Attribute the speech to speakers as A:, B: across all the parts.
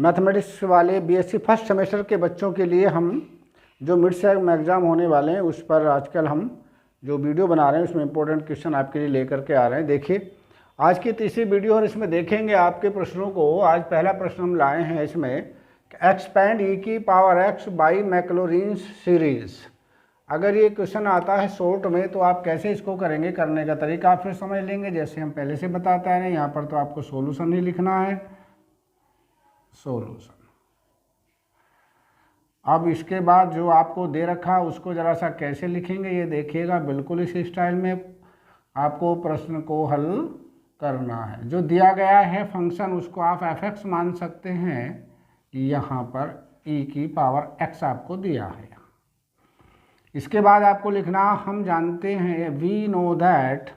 A: Mathematics वाले BSc first semester के बच्चों के लिए हम जो मिड सेम एग्ज़ाम होने वाले हैं उस पर आजकल हम जो वीडियो बना रहे हैं उसमें इंपॉर्टेंट क्वेश्चन आपके लिए लेकर के आ रहे हैं। देखिए आज की तीसरी वीडियो और इसमें देखेंगे आपके प्रश्नों को। आज पहला प्रश्न हम लाए हैं इसमें, एक्सपैंड ई की पावर एक्स बाई मैक्लॉरिन्स सीरीज़। अगर ये क्वेश्चन आता है शॉर्ट में तो आप कैसे इसको करेंगे, करने का तरीका आप फिर समझ लेंगे। जैसे हम पहले से बताते हैं, यहाँ पर तो आपको सोल्यूशन ही लिखना है, सोल्यूशन। अब इसके बाद जो आपको दे रखा है उसको ज़रा सा कैसे लिखेंगे ये देखिएगा। बिल्कुल इस स्टाइल में आपको प्रश्न को हल करना है। जो दिया गया है फंक्शन उसको आप एफ मान सकते हैं। यहाँ पर ई की पावर एक्स आपको दिया है। इसके बाद आपको लिखना, हम जानते हैं we know that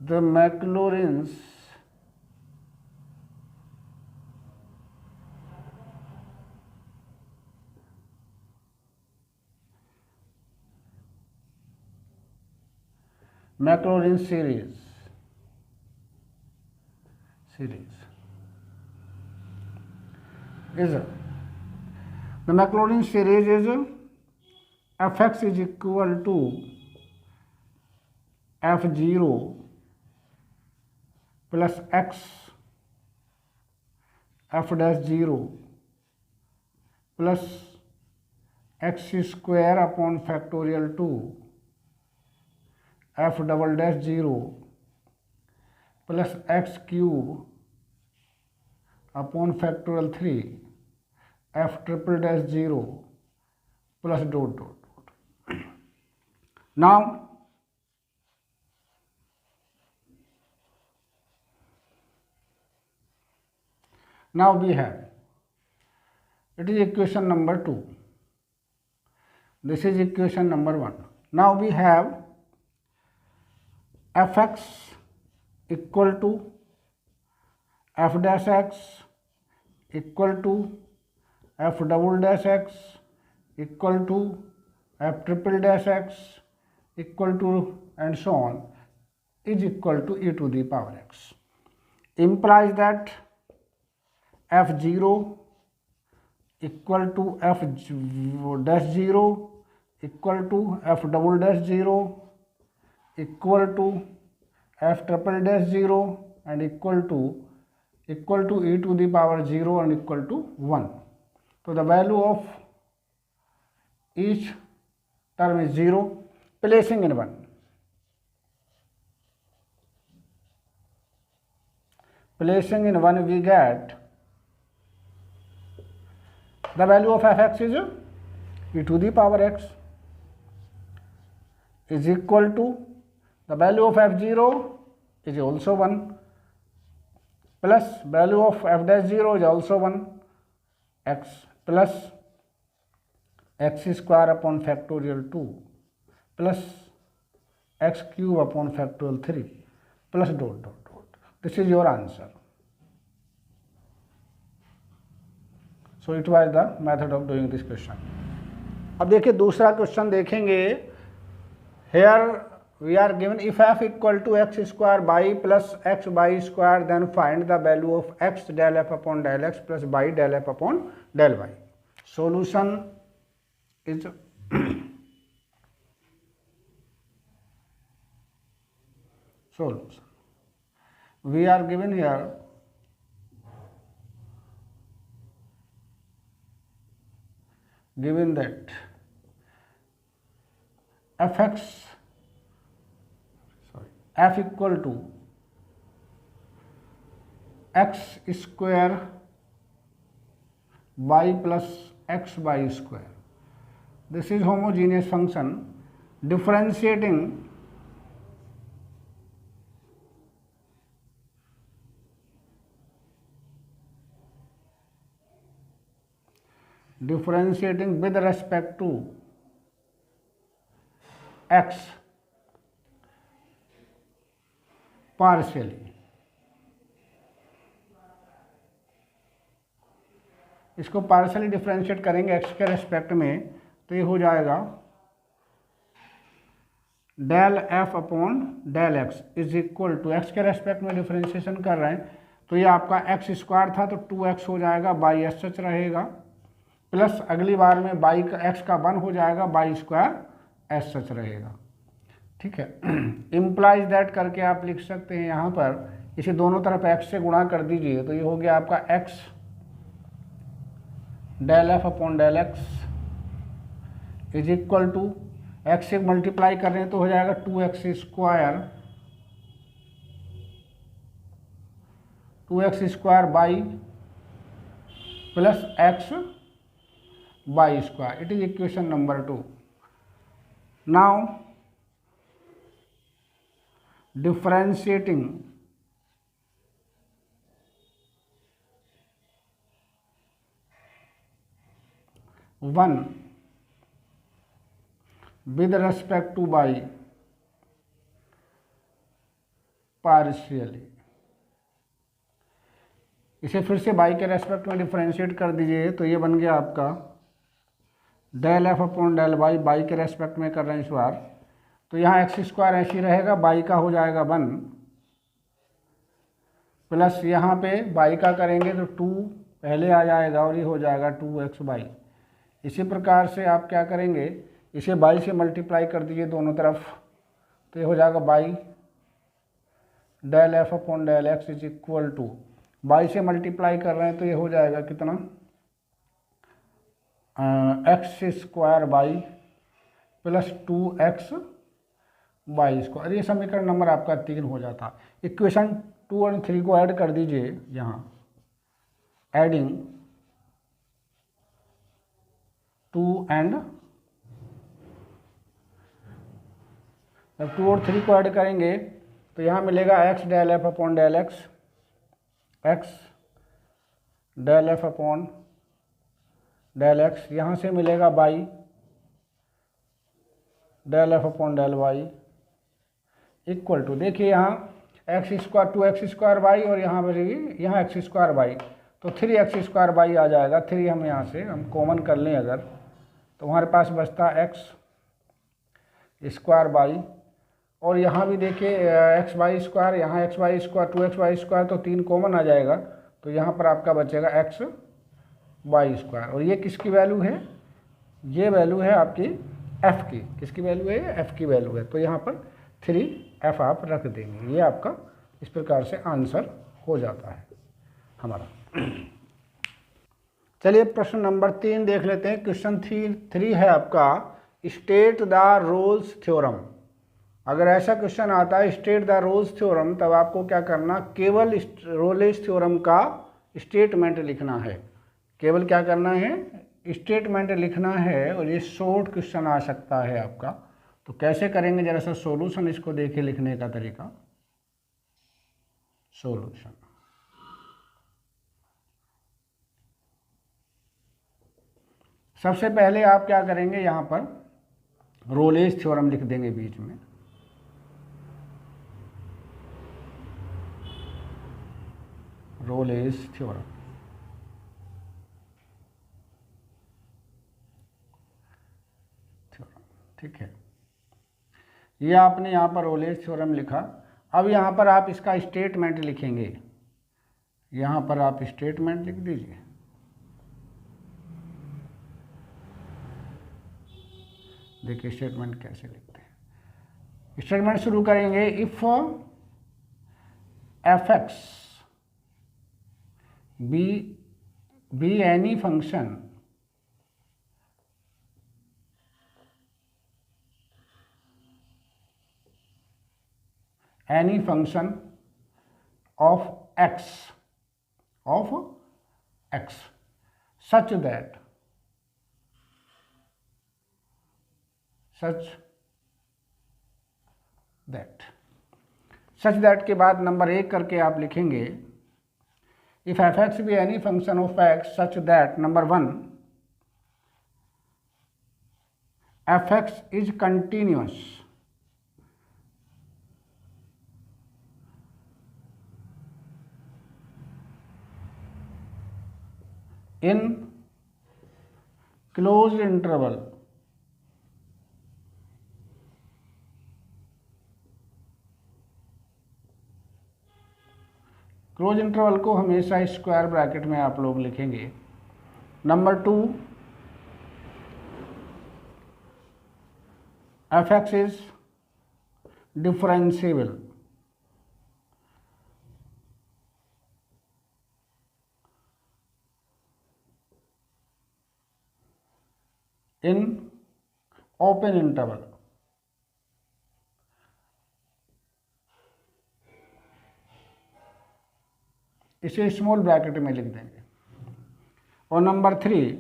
A: the Maclaurin's series is the Maclaurin series is fx is equal to f0 plus x f dash 0 plus x square upon factorial 2 f double dash 0 plus x cube upon factorial 3 f triple dash 0 plus dot. Now we have, it is equation number 2. This is equation number 1. Now we have fx equal to f dash x equal to f double dash x equal to f triple dash x equal to and so on is equal to e to the power x. Implies that f0 equal to f dash 0 equal to f double dash 0 equal to f triple dash 0 and equal to e to the power 0 and equal to 1. So the value of each term is 0. Placing in 1. Placing in 1 we get the value of fx is e to the power x is equal to the value of f0 is also 1 plus value of f dash 0 is also 1 x plus x square upon factorial 2 plus x cube upon factorial 3 plus dot. This is your answer. So it was the method of doing this question. अब देखिए दूसरा question देखेंगे। Here we are given if f equal to x square by plus x by square, then find the value of x del f upon del x plus y del f upon del y. Solution is solution. We are given here that f equal to x square y plus x y square. This is homogeneous function. Differentiating with respect to x partially. इसको partially differentiate करेंगे x के respect में तो ये हो जाएगा del f upon del x is equal to, x के respect में डिफ्रेंशिएशन कर रहे हैं तो ये आपका एक्स स्क्वायर था तो 2x हो जाएगा, बाई एस सच रहेगा, प्लस अगली बार में बाई का एक्स का 1 हो जाएगा, बाई स्क्वायर एस सच रहेगा। ठीक है। इम्प्लाइज दैट करके आप लिख सकते हैं यहाँ पर, इसे दोनों तरफ x से गुणा कर दीजिए तो ये हो गया आपका x del f upon del x is equal to, x से मल्टीप्लाई कर रहे हैं तो हो जाएगा 2x square, 2x square y plus x y square. It is equation number 2। Now differentiating one with respect to y partially, इसे फिर से y के रेस्पेक्ट में डिफरेंशिएट कर दीजिए तो ये बन गया आपका del f upon del y, y के रेस्पेक्ट में कर रहे हैं इस बार, तो यहाँ एक्स स्क्वायर ऐसी रहेगा, बाई का हो जाएगा 1 प्लस यहाँ पे बाई का करेंगे तो 2 पहले आ जाएगा और ये हो जाएगा 2x बाई। इसी प्रकार से आप क्या करेंगे, इसे बाई से मल्टीप्लाई कर दीजिए दोनों तरफ तो ये हो जाएगा y del f upon del x is equal to, y से मल्टीप्लाई कर रहे हैं तो ये हो जाएगा कितना, x square y plus 2x y square. ये समीकरण नंबर आपका 3 हो जाता। इक्वेशन 2 और 3 को ऐड कर दीजिए यहाँ, एडिंग 2 एंड, जब 2 और 3 को ऐड करेंगे तो यहाँ मिलेगा x del f upon del x, x del f upon del x, यहाँ से मिलेगा y del f upon del y equal to, देखिए यहाँ x square 2x square by और यहाँ पर यहाँ एक्स स्क्वायर बाई तो 3x स्क्वायर बाई आ जाएगा। 3 हम यहाँ से हम कॉमन कर लें अगर तो हमारे पास बचता एक्स स्क्वायर बाई, और यहाँ भी देखिए एक्स बाई स्क्वायर, यहाँ x y square 2x y square तो 3 कॉमन आ जाएगा तो यहाँ पर आपका बचेगा एक्स बाई स्क्वायर। और ये किसकी वैल्यू है, ये वैल्यू है आपकी f की, किसकी वैल्यू है, f की वैल्यू है, तो यहाँ पर 3f आप रख देंगे। ये आपका इस प्रकार से आंसर हो जाता है हमारा। चलिए प्रश्न नंबर 3 देख लेते हैं। क्वेश्चन 3 है आपका, स्टेट द रोल्स थ्योरम। अगर ऐसा क्वेश्चन आता है स्टेट द रोल्स थ्योरम, तब आपको क्या करना, केवल रोल्स थ्योरम का स्टेटमेंट लिखना है, केवल क्या करना है, स्टेटमेंट लिखना है। और ये शॉर्ट क्वेश्चन आ सकता है आपका, तो कैसे करेंगे जरा सा सॉल्यूशन इसको देखिए, लिखने का तरीका। सॉल्यूशन, सबसे पहले आप क्या करेंगे, यहाँ पर रोलेस थ्योरम लिख देंगे बीच में, रोलेस थ्योरम, ठीक है। ये आपने यहाँ पर रोलेस थ्योरम लिखा। अब यहाँ पर आप इसका स्टेटमेंट लिखेंगे, यहाँ पर आप स्टेटमेंट लिख दीजिए। देखिए स्टेटमेंट कैसे लिखते हैं। स्टेटमेंट शुरू करेंगे, if f x be any function of x such that के बाद नंबर 1 करके आप लिखेंगे, if f x be any function of x such that number 1 f x is continuous in closed interval close interval को हमेशा square bracket में आप लोग लिखेंगे। Number 2, f(x) is differentiable in open interval. इसे स्मॉल ब्रैकेट में लिख देंगे। और number 3,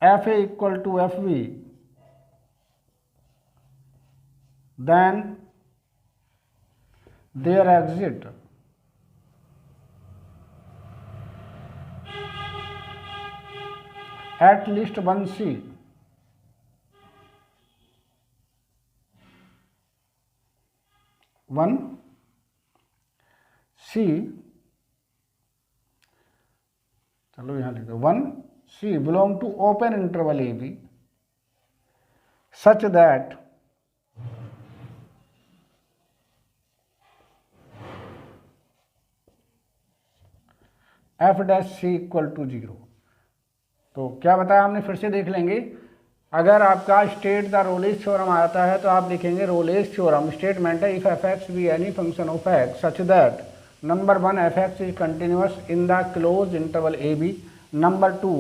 A: fa equal to fb, then there exist at least one C चलो यहाँ लिख दो 1C belong to open interval AB such that f'(c) equal to 0। तो क्या बताया हमने, फिर से देख लेंगे। अगर आपका स्टेट द रोलेस थ्योरम आता है तो आप लिखेंगे रोलेस थ्योरम स्टेटमेंट है if f(x) be any function of x such that number 1 f(x) is continuous in the close interval a B, number 2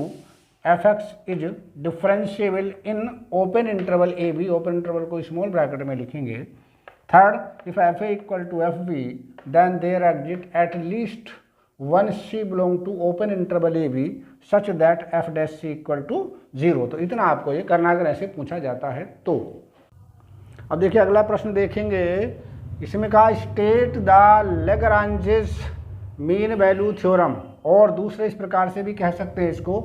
A: f(x) is differentiable in open interval a b, open interval को small bracket में लिखेंगे। Third, if fa equal to f b then there exist at least 1C belong to open interval a b such that f'(c) equal to 0। तो इतना आपको ये करना अगर ऐसे पूछा जाता है तो। अब देखिए अगला प्रश्न देखेंगे। इसमें कहा state the Lagrange's mean value theorem, और दूसरे इस प्रकार से भी कह सकते हैं इसको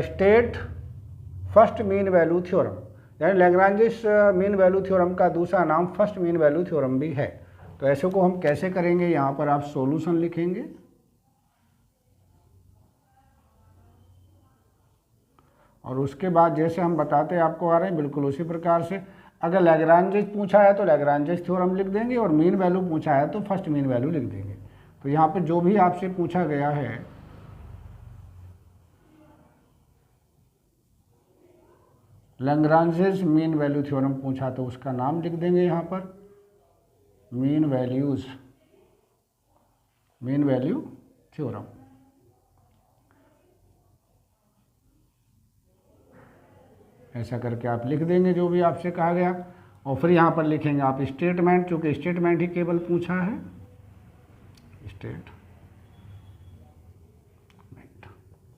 A: state first mean value theorem, यानी लैग्रांजेस मीन वैल्यू थ्योरम का दूसरा नाम फर्स्ट मीन वैल्यू थ्योरम भी है। तो ऐसे को हम कैसे करेंगे, यहाँ पर आप सॉल्यूशन लिखेंगे और उसके बाद जैसे हम बताते आपको आ रहे हैं बिल्कुल उसी प्रकार से। अगर लैग्रांजेस पूछा है तो लैग्रांजेस थ्योरम लिख देंगे और मीन वैल्यू पूछा है तो फर्स्ट मीन वैल्यू लिख देंगे। तो यहाँ पे जो भी आपसे पूछा गया है लैग्रांजेस मीन वैल्यू थ्योरम पूछा तो उसका नाम लिख देंगे यहाँ पर मीन वैल्यू थ्योरम। ऐसा करके आप लिख देंगे जो भी आपसे कहा गया, और फिर यहाँ पर लिखेंगे आप स्टेटमेंट, चूँकि स्टेटमेंट ही केवल पूछा है। स्टेटमेंट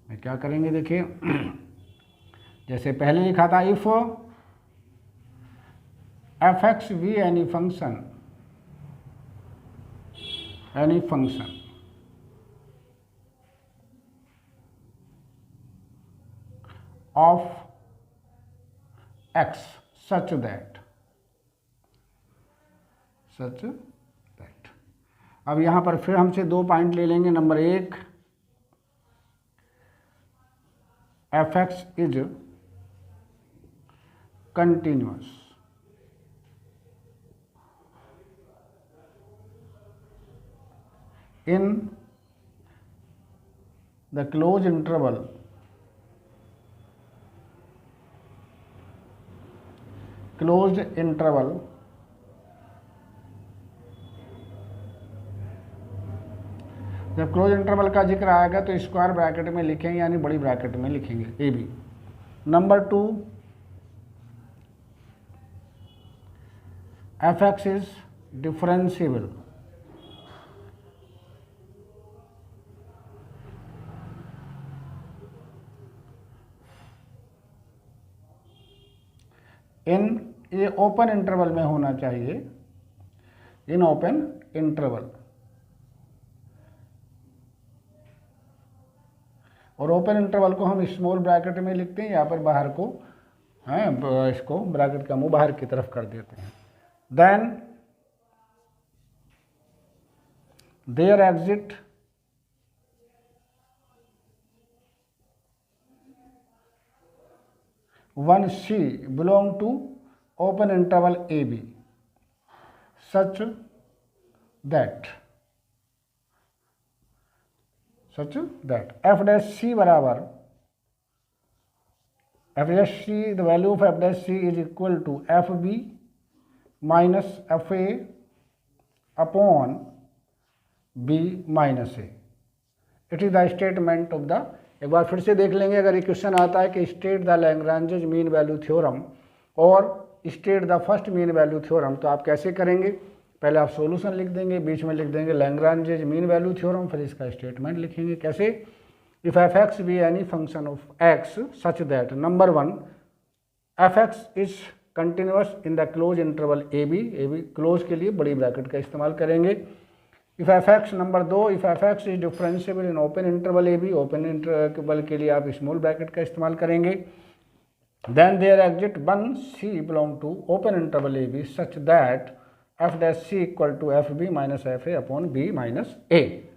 A: में क्या करेंगे देखिए, जैसे पहले लिखा था इफ f(x) भी any function of x such that अब यहाँ पर फिर हमसे 2 पॉइंट ले लेंगे। Number 1, f(x) is continuous in the closed interval जब क्लोज इंटरवल का जिक्र आएगा तो स्क्वायर ब्रैकेट में लिखेंगे यानी बड़ी ब्रैकेट में लिखेंगे A B. Number 2, f(x) is differentiable in ये ओपन इंटरवल में होना चाहिए, इन ओपन इंटरवल, और ओपन इंटरवल को हम स्मॉल ब्रैकेट में लिखते हैं, यहाँ पर बाहर को हैं इसको ब्रैकेट का मुंह बाहर की तरफ कर देते हैं। Then there exist one C belong to open interval AB such that f dash c बराबर f dash c, the value of f dash c is equal to fb minus fa upon b minus a. It is the statement of the, एक बार फिर से देख लेंगे, अगर ये question आता है कि state the Lagrange's mean value theorem और state the first mean value theorem, तो आप कैसे करेंगे? पहले आप सॉल्यूशन लिख देंगे, बीच में लिख देंगे लैग्रांजेज मीन वैल्यू थ्योरम, फिर इसका स्टेटमेंट लिखेंगे। कैसे? If f x be any function of x such that number 1 f x is continuous in the close interval a b close के लिए बड़ी ब्रैकेट का इस्तेमाल करेंगे। If f x number 2 if f x is differentiable in open interval a b, open interval के लिए आप small bracket का इस्तेमाल करेंगे। Then there exist 1 C belong to open interval a b such that f dash c equal to f b minus f a upon b minus A.